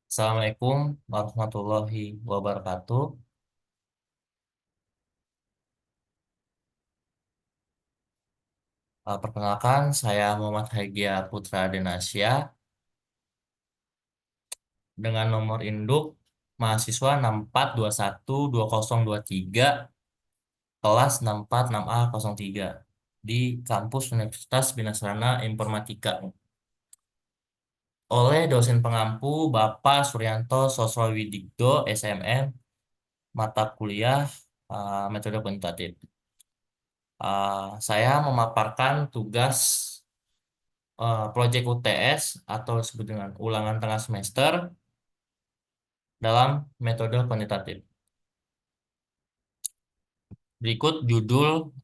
Assalamualaikum warahmatullahi wabarakatuh. Perkenalkan, saya Muhammad Hagia Putra Denasya dengan nomor induk mahasiswa 64212023 kelas 646A03 di kampus Universitas Bina Serana Informatika oleh dosen pengampu Bapak Suryanto Sosrowidigdo SMM mata kuliah metode kuantitatif. Saya memaparkan tugas proyek UTS atau disebut dengan ulangan tengah semester dalam metode kuantitatif. Berikut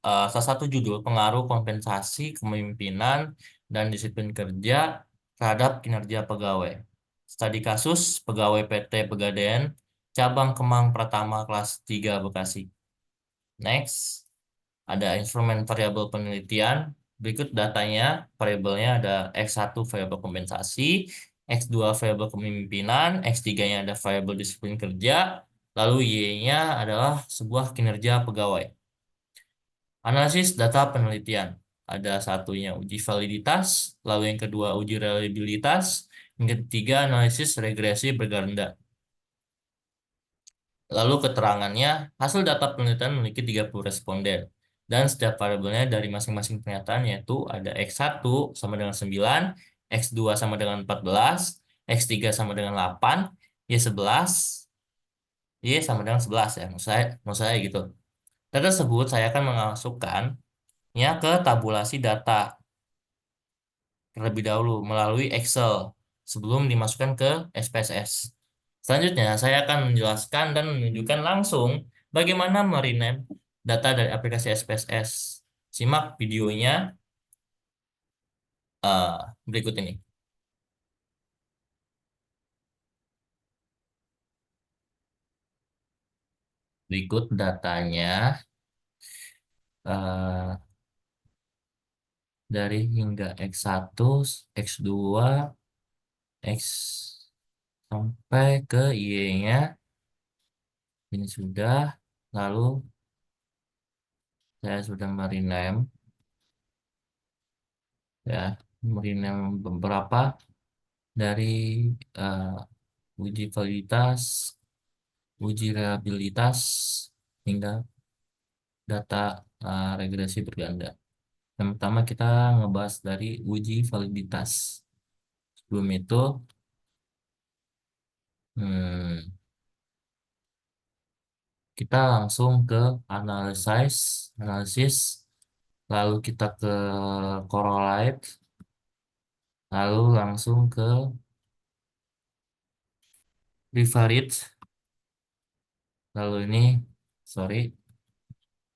salah satu judul pengaruh kompensasi kepemimpinan dan disiplin kerja terhadap kinerja pegawai. Studi kasus pegawai PT Pegadaian Cabang Kemang Pratama kelas 3 Bekasi. Next, ada instrumen variabel penelitian. Berikut datanya, variabelnya ada X1 variabel kompensasi, X2 variabel kepemimpinan, X3-nya ada variabel disiplin kerja, lalu Y-nya adalah sebuah kinerja pegawai. Analisis data penelitian. Ada satunya uji validitas, lalu yang kedua uji reliabilitas, yang ketiga analisis regresi berganda. Lalu keterangannya, hasil data penelitian memiliki 30 responden. Dan setiap variabelnya dari masing-masing pernyataan yaitu ada X1 sama dengan 9, X2 sama dengan 14, X3 sama dengan 8, Y11, Y sama dengan 11 ya. Maksud saya gitu. Data tersebut saya akan memasukkannya ke tabulasi data terlebih dahulu melalui Excel sebelum dimasukkan ke SPSS. Selanjutnya, saya akan menjelaskan dan menunjukkan langsung bagaimana merename data dari aplikasi SPSS. Simak videonya eh, berikut ini. Berikut datanya eh, dari hingga X1, X2, X sampai ke Y-nya. Ini sudah. Lalu saya sudah merename ya, merename beberapa dari eh, uji validitas, uji reliabilitas, hingga data regresi berganda. Yang pertama kita ngebahas dari uji validitas. Sebelum itu, hmm, kita langsung ke analisis, lalu kita ke correlate, lalu langsung ke Bivarit, lalu ini, sorry,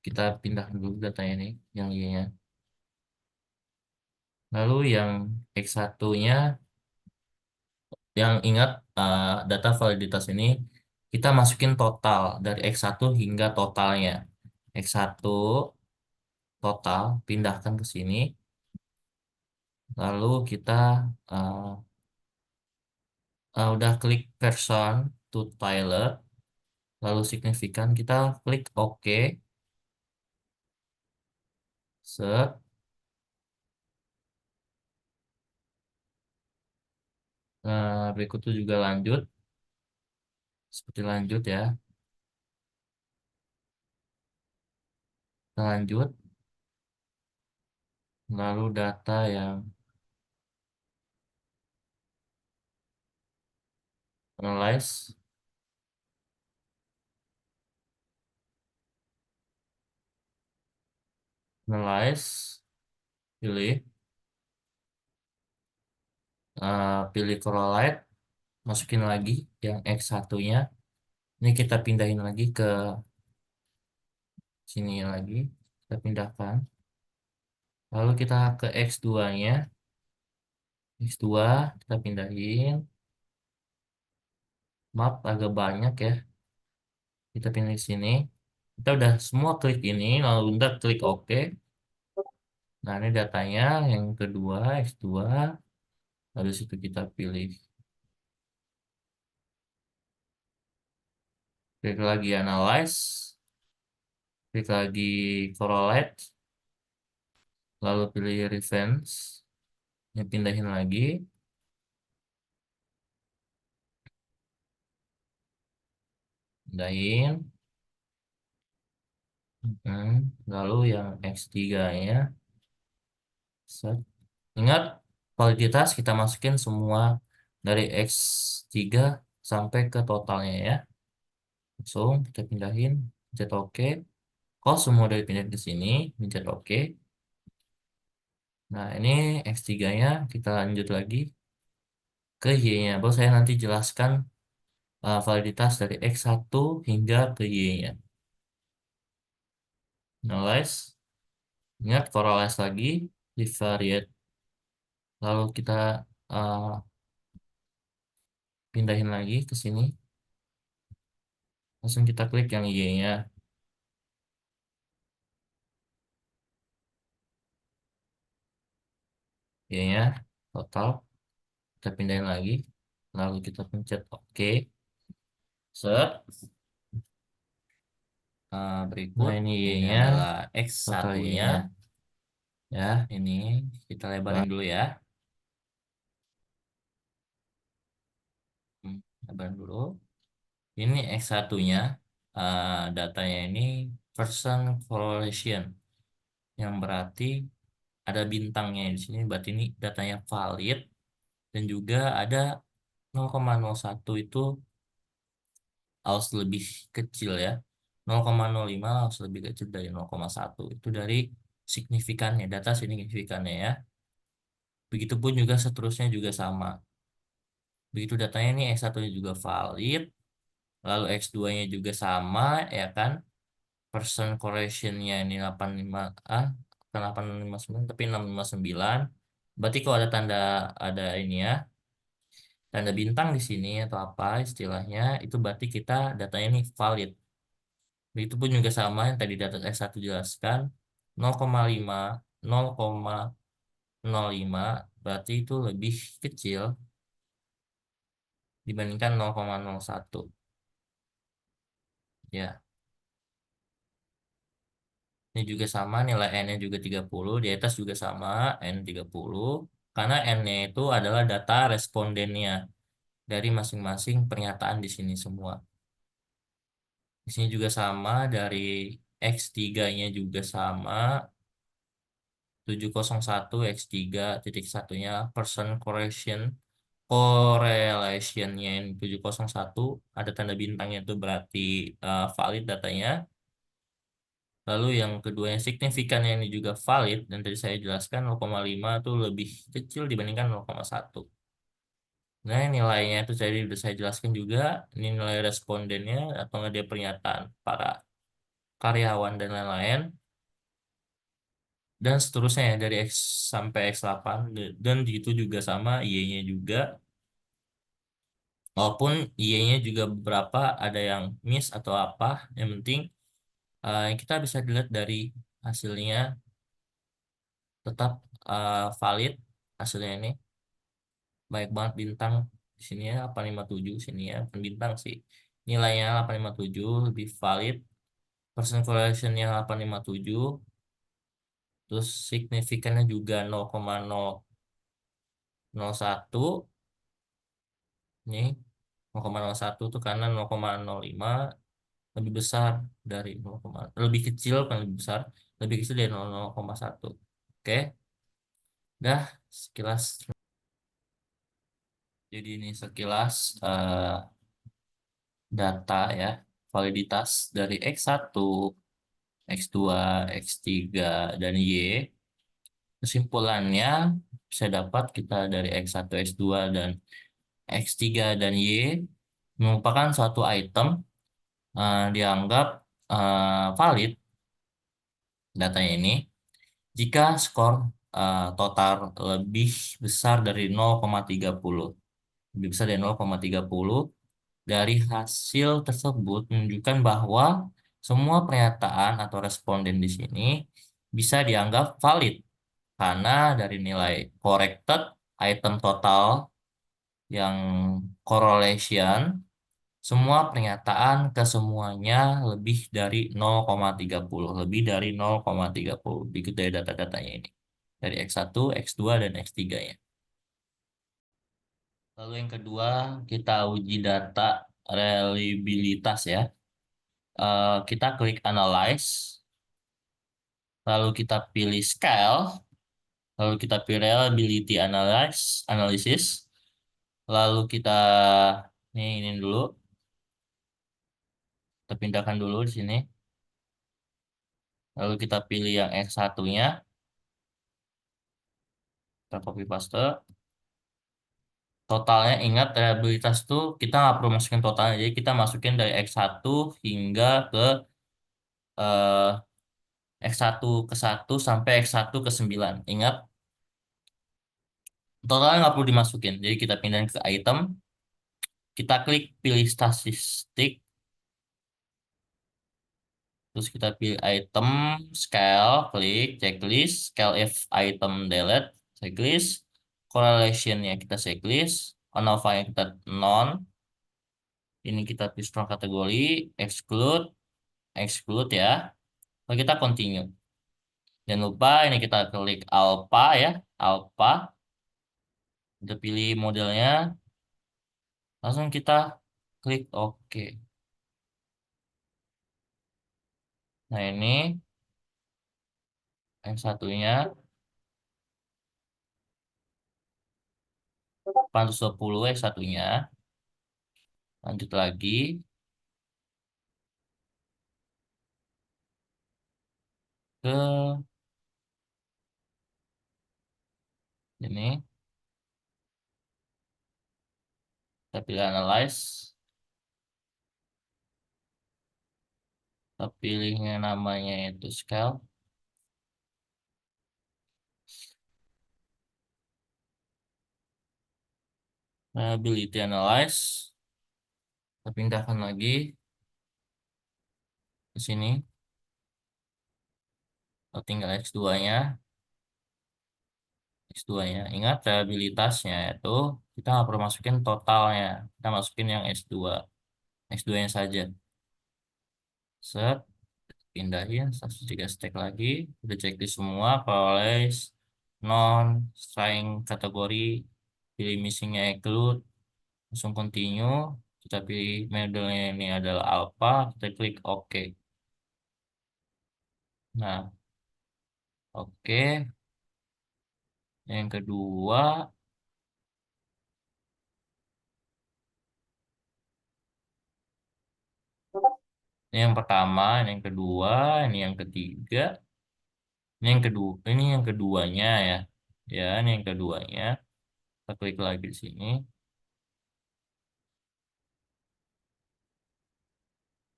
kita pindah dulu datanya ini, yang Y-nya. Lalu yang X1-nya, yang ingat data validitas ini, kita masukin total dari X1 hingga totalnya. X1 total, pindahkan ke sini. Lalu kita uh, udah klik person to Tyler, lalu signifikan, kita klik OK, set. Berikut itu juga lanjut, seperti lanjut ya. Kita lanjut, lalu data yang analyze, analyze, pilih, pilih correlate, masukin lagi yang X1-nya. Ini kita pindahin lagi ke sini lagi, kita pindahkan. Lalu kita ke X2-nya, X2 kita pindahin. Maaf agak banyak ya. Kita pilih sini. Kita udah semua klik ini, lalu udah klik OK. Nah, ini datanya yang kedua, X2. Lalu situ kita pilih klik lagi analyze, klik lagi correlate, lalu pilih revenge, ya, pindahin lagi, pindahin. Lalu yang X3 ya, set. Ingat, validitas kita masukin semua dari X3 sampai ke totalnya ya. Langsung kita pindahin, pencet OK. Kalau semua udah dipindahin ke sini, pencet OK. Nah, ini X3-nya kita lanjut lagi ke Y-nya. Baru saya nanti jelaskan validitas dari X1 hingga ke Y-nya. Analyze. Ingat, correlate lagi, divariate. Lalu kita uh, pindahin lagi ke sini. Langsung kita klik yang Y-nya. Y-nya total. Kita pindahin lagi. Lalu kita pencet OK. Set. Berikut, ini Ini Y-nya, adalah total X1-nya. Y-nya. Ya, ini kita lebarin dulu ya. Lebarin dulu. Ini X1-nya. Datanya ini person correlation. Yang berarti ada bintangnya di sini. Berarti ini datanya valid. Dan juga ada 0,01 itu harus lebih kecil ya. 0,05 harus lebih kecil dari 0,1. Itu dari signifikannya, data signifikannya ya. Begitupun juga seterusnya juga sama. Begitu datanya ini X1-nya juga valid, lalu X2-nya juga sama ya kan. Person correlation-nya ini 85 bukan 859 tapi 659. Berarti kalau ada tanda, ada ini ya, tanda bintang di sini atau apa istilahnya, itu berarti kita datanya ini valid. Begitupun juga sama yang tadi data S1 jelaskan 0,5 0,05 berarti itu lebih kecil dibandingkan 0,01 ya. Ini juga sama, nilai N-nya juga 30, di atas juga sama N 30 karena N-nya itu adalah data respondennya dari masing-masing pernyataan di sini semua. Di sini juga sama, dari X3-nya juga sama 701 X3 titik satunya person correlation, correlationnya ini 701 ada tanda bintangnya itu berarti valid datanya. Lalu yang kedua yang signifikannya ini juga valid dan tadi saya jelaskan 0,5 itu lebih kecil dibandingkan 0,1. Nah, nilainya itu tadi sudah saya jelaskan juga, ini nilai respondennya atau nggak dia pernyataan para karyawan dan lain-lain. Dan seterusnya ya dari X sampai X8 dan itu juga sama Y-nya juga. Walaupun Y-nya juga beberapa ada yang miss atau apa, yang penting yang kita bisa dilihat dari hasilnya tetap valid hasilnya ini. Baik banget bintang di sini ya 857 sini ya bukan bintang sih. Nilainya 857 lebih valid. Percent correlation-nya 857 terus signifikannya juga 0,001 nih 0,01 tuh karena 0,05 lebih besar dari 0, lebih kecil kan lebih besar lebih kecil dari 0,1. Oke, dah sekilas. Jadi ini sekilas data ya validitas dari X1, X2, X3 dan Y. Kesimpulannya bisa dapat kita dari X1, X2 dan X3 dan Y merupakan suatu item dianggap valid datanya ini jika skor total lebih besar dari 0,30. Lebih besar dari 0,30 dari hasil tersebut menunjukkan bahwa semua pernyataan atau responden di sini bisa dianggap valid karena dari nilai corrected item total yang correlation Semua pernyataan kesemuanya lebih dari 0,30, lebih dari 0,30. Berikut dari data-datanya ini. Dari X1, X2, dan X3-nya. Lalu yang kedua, kita uji data reliabilitas ya. Kita klik Analyze, lalu kita pilih Scale, lalu kita pilih Reliability Analysis, lalu kita ini dulu, kita pindahkan dulu di sini. Lalu kita pilih yang X1-nya, kita copy paste. Totalnya ingat reliabilitas tuh kita nggak perlu masukin totalnya, jadi kita masukin dari X1 hingga ke X1 ke 1 sampai X1 ke 9. Ingat, totalnya nggak perlu dimasukin. Jadi kita pindahin ke item, kita klik pilih statistik, terus kita pilih item, scale, klik, checklist, scale if item delete, checklist, correlation-nya kita checklist, ANOVA-nya kita non, ini kita pilih strong kategori, exclude, exclude ya, lalu kita continue. Jangan lupa ini kita klik alpha ya, alpha, kita pilih modelnya, langsung kita klik OK. Nah ini yang satunya 420 yang satunya. Lanjut lagi. Ke ini. Kita pilih analyze. Kita pilihnya namanya itu scale. Reliability analyze. Kita pindahkan lagi ke sini. Kita tinggal X2-nya. X2-nya. Ingat reliabilitasnya itu kita nggak perlu masukin totalnya. Kita masukin yang S2. X2-nya saja. Set. Pindahin 103 stack lagi, udah checklist semua, progress non string kategori, pilih missingnya include, langsung continue, kita pilih modelnya ini adalah alpha, kita klik OK. Nah, OK. Yang kedua, ini yang pertama, ini yang kedua, ini yang ketiga, ini yang keduanya ya, ya ini yang keduanya, kita klik lagi di sini.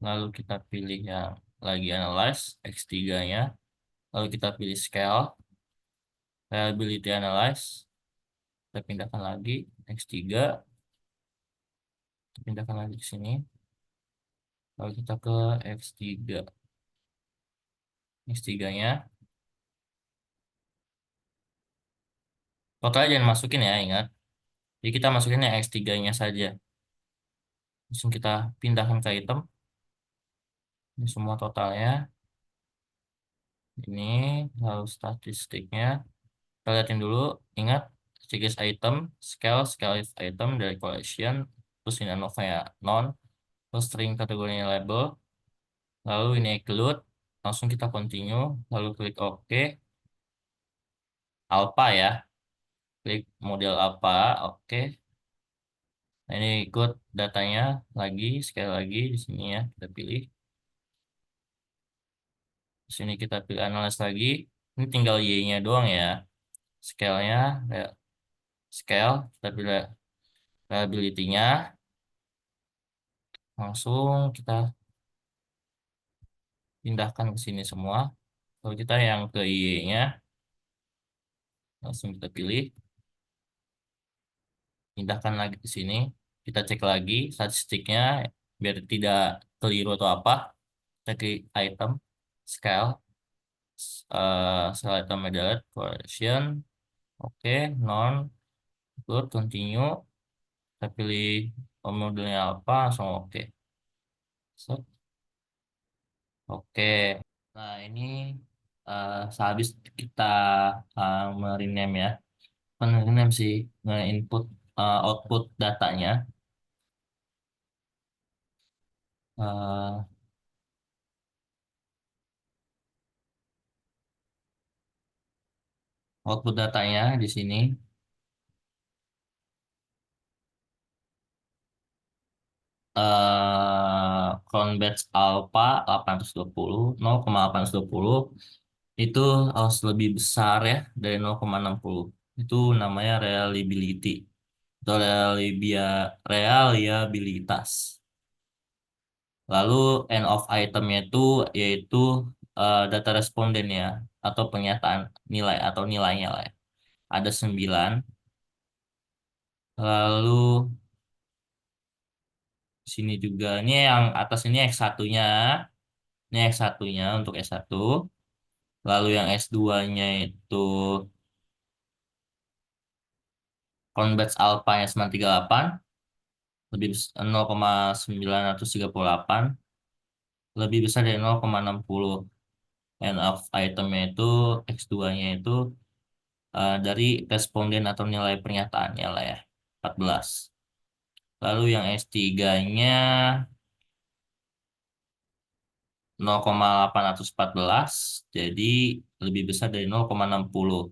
Lalu kita pilih yang lagi analyze X3-nya. Lalu kita pilih scale, reliability analyze. Kita pindahkan lagi X3. Kita pindahkan lagi ke sini. Lalu kita ke X3. X3-nya. Totalnya jangan masukin ya, ingat. Jadi kita masukin yang X3-nya saja. Langsung kita pindahkan ke item. Ini semua totalnya. Ini lalu statistiknya. Kita lihatin dulu. Ingat, checklist item, scale, scale if item dari collection. Terus ini ANOVA ya, non. Terus string kategorinya label. Lalu ini include. Langsung kita continue. Lalu klik OK. Alpha ya. Klik model apa. Oke. Nah, ini ikut datanya lagi. Sekali lagi di sini ya. Kita pilih. Di sini kita pilih analyze lagi. Ini tinggal Y-nya doang ya. Scale-nya. Scale. Kita pilih reliability-nya. Langsung kita pindahkan ke sini semua. Kalau kita yang ke Y-nya. Langsung kita pilih. Pindahkan lagi ke sini. Kita cek lagi statistiknya. Biar tidak keliru atau apa. Kita klik item. Scale. Select item delete. Correction. Oke. Non. Good. Continue. Kita pilih modelnya apa, langsung oke. Set, oke. Nah, ini sehabis kita merename ya. Bukan merename sih, nge-input output datanya. eh, Output datanya di sini. Crown batch alpha 820, 0,820 itu harus lebih besar ya dari 0,60. Itu namanya reliability atau reliabilitas. Lalu end of itemnya itu yaitu data responden ya, atau pernyataan nilai atau nilainya lah ya. Ada 9. Lalu sini juga ini yang atas ini X1-nya. Ini X1-nya untuk S1. Lalu yang S2-nya itu Convex alpha-nya 938, lebih 0,938, lebih besar dari 0,60. End of item-nya itu X2-nya itu dari responden atau nilai pernyataannya lah ya, 14. Lalu yang S3-nya 0,814, jadi lebih besar dari 0,60.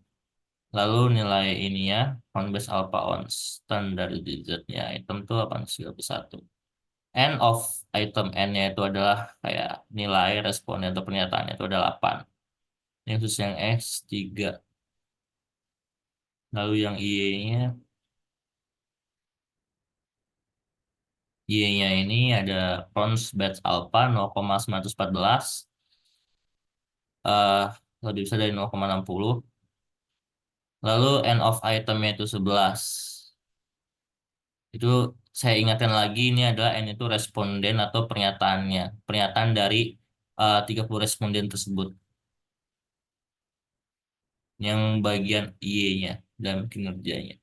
Lalu nilai ini ya, on base alpha on standar digitnya item itu 831. End of item N-nya itu adalah kayak nilai responnya atau pernyataannya itu ada 8. Ini khusus yang X3. Lalu yang Y-nya ini ada Cons batch alpha 0,914, eh lebih besar dari 0,60. Lalu end of itemnya itu 11. Itu saya ingatkan lagi, ini adalah N itu responden atau pernyataannya. Pernyataan dari 30 responden tersebut. Yang bagian Y-nya dan kinerjanya.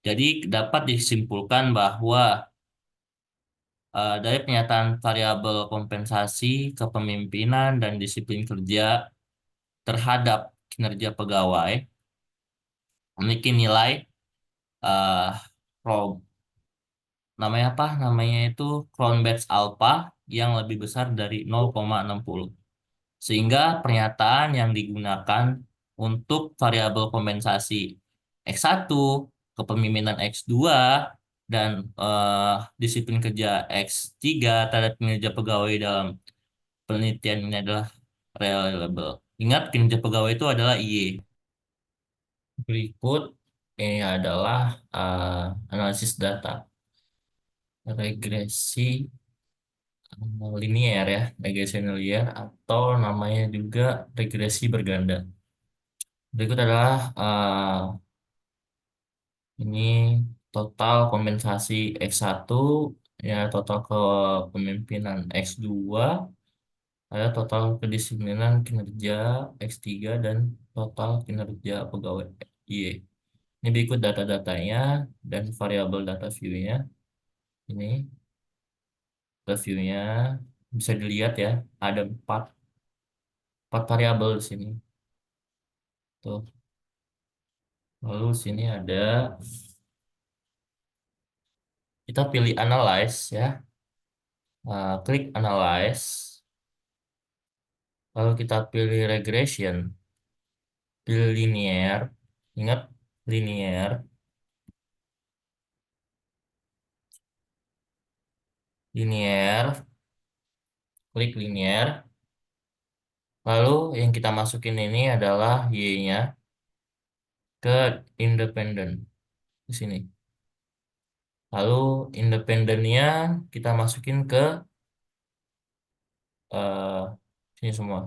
Jadi dapat disimpulkan bahwa dari pernyataan variabel kompensasi kepemimpinan dan disiplin kerja terhadap kinerja pegawai memiliki nilai eh pro- namanya apa? Namanya itu Crown Batch Alpha yang lebih besar dari 0,60. Sehingga pernyataan yang digunakan untuk variabel kompensasi X1, kepemimpinan X2, dan disiplin kerja X3 terhadap kinerja pegawai dalam penelitian ini adalah reliable. Ingat, kinerja pegawai itu adalah IY. Berikut ini adalah analisis data, regresi linier ya, regresi linier atau namanya juga regresi berganda. Berikut adalah ini total kompensasi X1, ya total kepemimpinan X2, ada total kedisiplinan kinerja X3 dan total kinerja pegawai Y. Ini berikut data-datanya dan variabel data view-nya. Ini reviewnya bisa dilihat ya, ada empat variabel di sini. Tuh. Lalu sini ada kita pilih analyze ya. Klik analyze. Lalu kita pilih regression, pilih linear. Ingat linear, linear, klik linear. Lalu yang kita masukin ini adalah Y-nya ke independen di sini. Lalu independennya kita masukin ke eh, sini semua.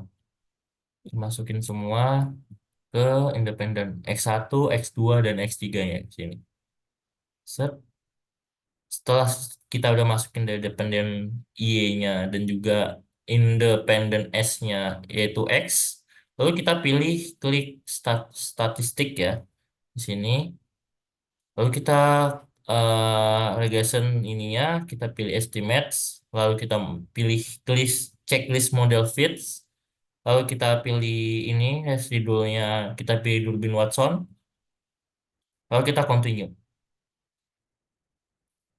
Masukin semua ke independen X1, X2 dan X3-nya di sini. Set. Setelah kita udah masukin dari dependen Y-nya dan juga independen S-nya yaitu X, lalu kita pilih klik statistik ya di sini. Lalu kita regression ininya, kita pilih estimates, lalu kita pilih list checklist model fits, lalu kita pilih ini residualnya, kita pilih Durbin Watson, lalu kita continue.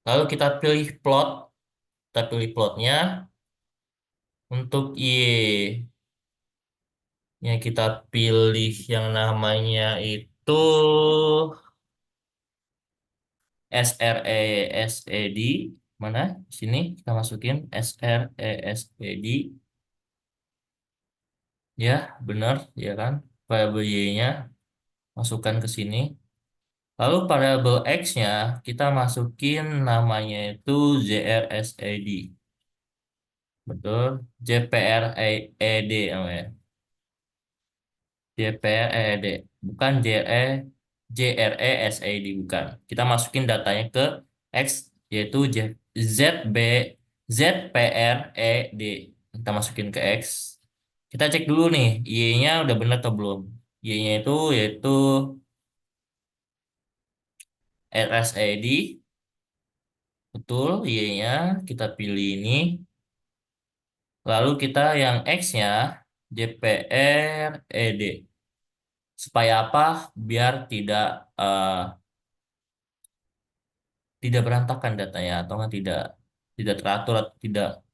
Lalu kita pilih plot, kita pilih plotnya untuk Y. Yang kita pilih yang namanya itu SRESED. Mana? Sini kita masukin SRESED. Ya, benar, ya kan? Variabel Y-nya masukkan ke sini. Lalu variabel X-nya kita masukin namanya itu JRSED. Betul. JPRED namanya. JPRED, bukan JRESED, bukan. Kita masukin datanya ke X, yaitu ZB ZPRED. Kita masukin ke X. Kita cek dulu nih, Y-nya udah benar atau belum. Y-nya itu yaitu RSED, betul. Y-nya kita pilih ini. Lalu kita yang X-nya JPRED. Supaya apa? Biar eh, tidak berantakan datanya atau nggak tidak tidak teratur atau tidak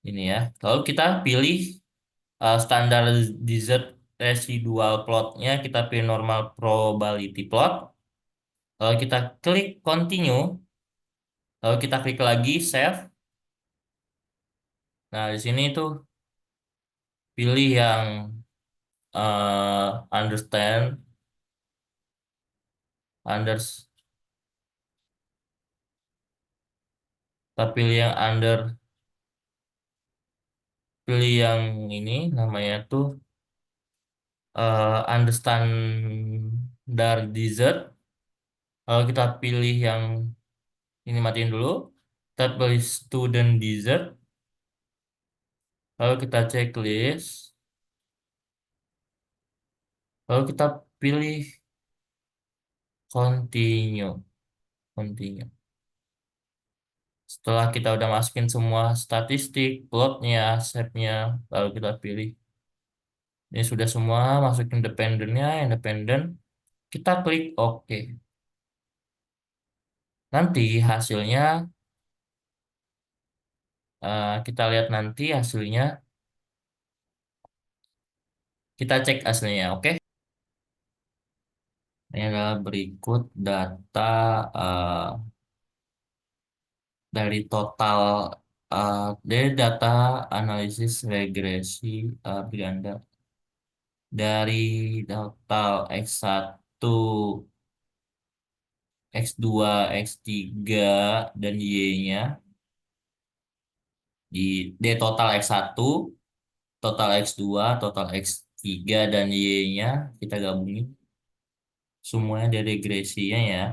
ini ya. Lalu kita pilih standar desert residual plotnya, kita pilih normal probability plot. Lalu kita klik continue, lalu kita klik lagi save. Nah, di sini tuh pilih yang understand, unders, kita pilih yang pilih yang ini namanya tuh understand desert. Kalau kita pilih yang ini, matiin dulu. Kita pilih student desert. Lalu kita checklist. Lalu kita pilih continue. Continue. Setelah kita udah masukin semua statistik, plotnya, shape-nya, lalu kita pilih. Ini sudah semua, masukin independennya, independen. Kita klik OK. Nanti hasilnya, kita lihat nanti hasilnya. Kita cek hasilnya, oke? Ini adalah berikut data eh, dari total dari data analisis regresi Ganda dari total X1, X2, X3 dan Y-nya di total X1, total X2, total X3 dan Y-nya kita gabungin semuanya dari regresinya ya.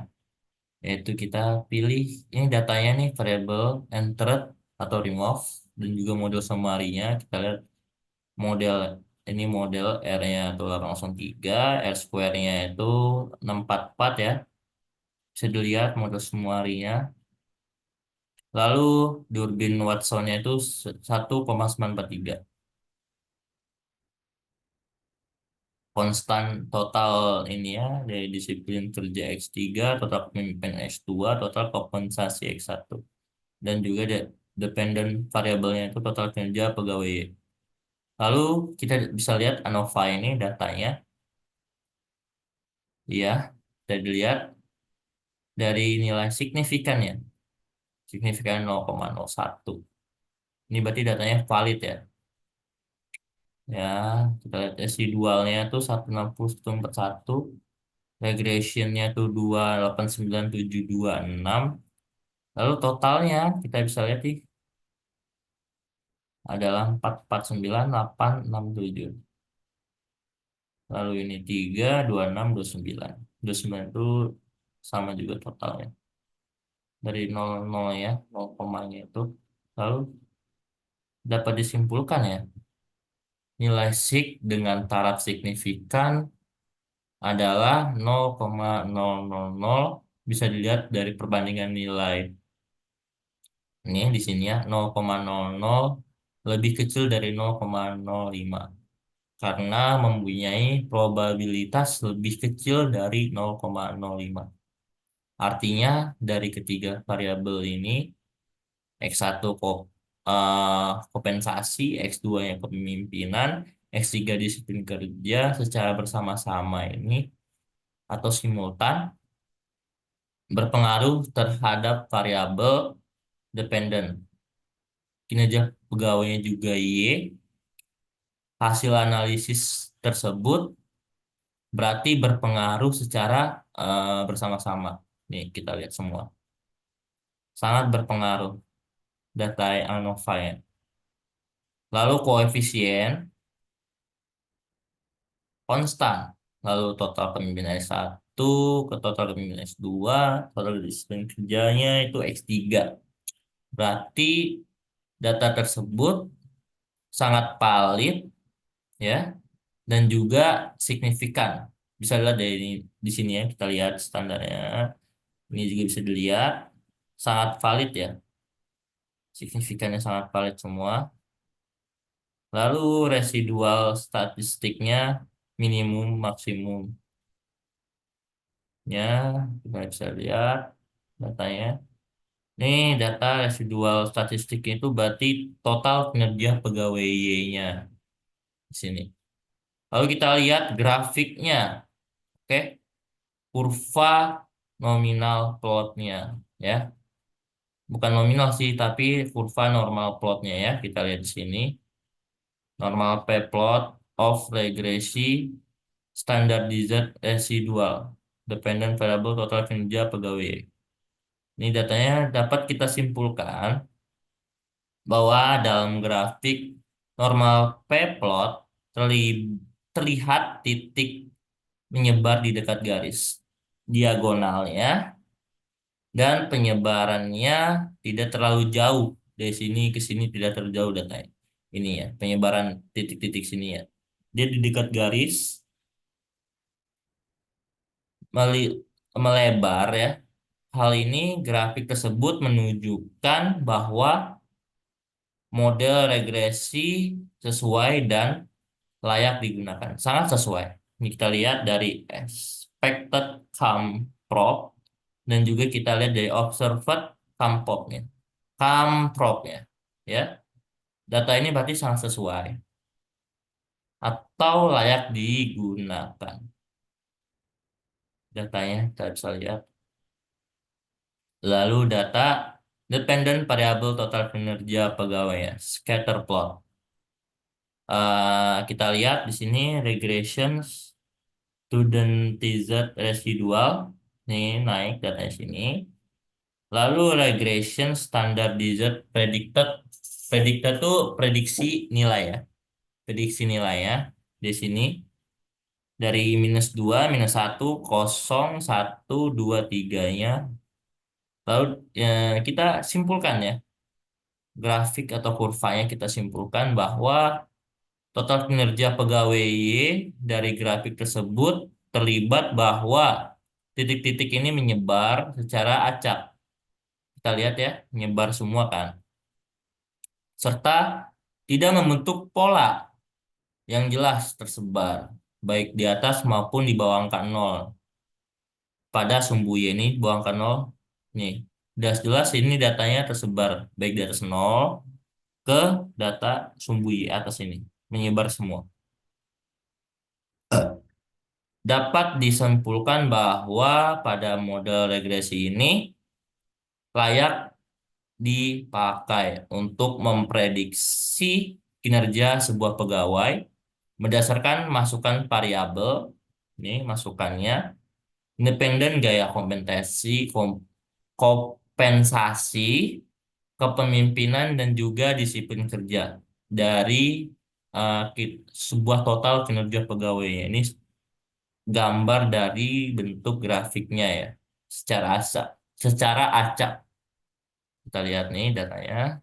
Yaitu kita pilih ini datanya nih, variable entered atau remove, dan juga model summary-nya kita lihat model ini, model R-nya itu 803, R square-nya itu 644 ya, bisa dilihat model summary-nya. Lalu Durbin Watson-nya itu 1,943. Konstan total ini ya dari disiplin kerja X3, total pemimpin X2, total kompensasi X1, dan juga dependent variabelnya itu total kinerja pegawai. Lalu kita bisa lihat ANOVA ini datanya, ya, bisa dilihat dari nilai signifikannya, signifikan 0,01. Ini berarti datanya valid ya. Ya, kita lihat residualnya tuh 160,141, regressionnya tuh 289,726. Lalu totalnya kita bisa lihat nih adalah 449,867. Lalu ini 3, 26, 29. 29 itu sama juga totalnya. Dari 00 ya, 0 komanya itu. Lalu dapat disimpulkan ya, nilai sig dengan taraf signifikan adalah 0,000 bisa dilihat dari perbandingan nilai. Ini di sini ya 0,00 lebih kecil dari 0,05 karena mempunyai probabilitas lebih kecil dari 0,05. Artinya dari ketiga variabel ini X1 kompensasi, X2 yang kepemimpinan, X3 disiplin kerja secara bersama-sama ini atau simultan berpengaruh terhadap variabel dependen. Kinerja pegawainya juga Y. Hasil analisis tersebut berarti berpengaruh secara bersama-sama. Nih, kita lihat semua. Sangat berpengaruh data ANOVA ya. Lalu koefisien konstan. Lalu total kepemimpinan S1 ke total kepemimpinan S2, total disiplin kerjanya itu X3. Berarti data tersebut sangat valid ya dan juga signifikan. Bisa dilihat dari di sini ya, kita lihat standarnya. Ini juga bisa dilihat sangat valid ya, signifikannya sangat valid semua. Lalu residual statistiknya minimum maksimum ya, kita bisa lihat datanya. Ini data residual statistik itu berarti total kinerja pegawai Y-nya di sini. Lalu kita lihat grafiknya, oke, kurva nominal plotnya ya. Bukan nominal sih, tapi kurva normal plotnya ya. Kita lihat di sini. Normal p-plot of regresi standardized residual dependent variable total kinerja pegawai. Ini datanya dapat kita simpulkan bahwa dalam grafik normal p-plot terlihat titik menyebar di dekat garis diagonalnya dan penyebarannya tidak terlalu jauh dari sini ke sini, tidak terlalu jauh datanya. Ini ya, penyebaran titik-titik sini ya. Dia di dekat garis meli- melebar ya. Hal ini grafik tersebut menunjukkan bahwa model regresi sesuai dan layak digunakan. Sangat sesuai. Ini kita lihat dari expected come prop dan juga kita lihat dari observed come prop-nya. Come prop-nya. Ya. Data ini berarti sangat sesuai atau layak digunakan. Datanya kita bisa lihat. Lalu data dependent variable total kinerja pegawai ya, scatter plot. Kita lihat di sini regression studentized residual. Ini naik datanya sini. Lalu regression standardized predicted. Predicted itu prediksi nilai ya. Prediksi nilai ya. Di sini dari -2, -1, 0, 1, 2, 3-nya. Lalu kita simpulkan ya. Grafik atau kurvanya kita simpulkan bahwa total kinerja pegawai Y dari grafik tersebut terlibat bahwa titik-titik ini menyebar secara acak. Kita lihat ya, menyebar semua kan. Serta tidak membentuk pola yang jelas tersebar, baik di atas maupun di bawah angka 0. Pada sumbu Y ini, bawah angka 0, nih. Jelas-jelas ini datanya tersebar, baik di atas 0 ke data sumbu Y atas ini. Menyebar semua. Dapat disimpulkan bahwa pada model regresi ini layak dipakai untuk memprediksi kinerja sebuah pegawai berdasarkan masukan variabel, ini masukannya, independen gaya kompensasi, kepemimpinan, dan juga disiplin kerja dari sebuah total kinerja pegawai. Ini gambar dari bentuk grafiknya ya, secara acak. Kita lihat nih datanya.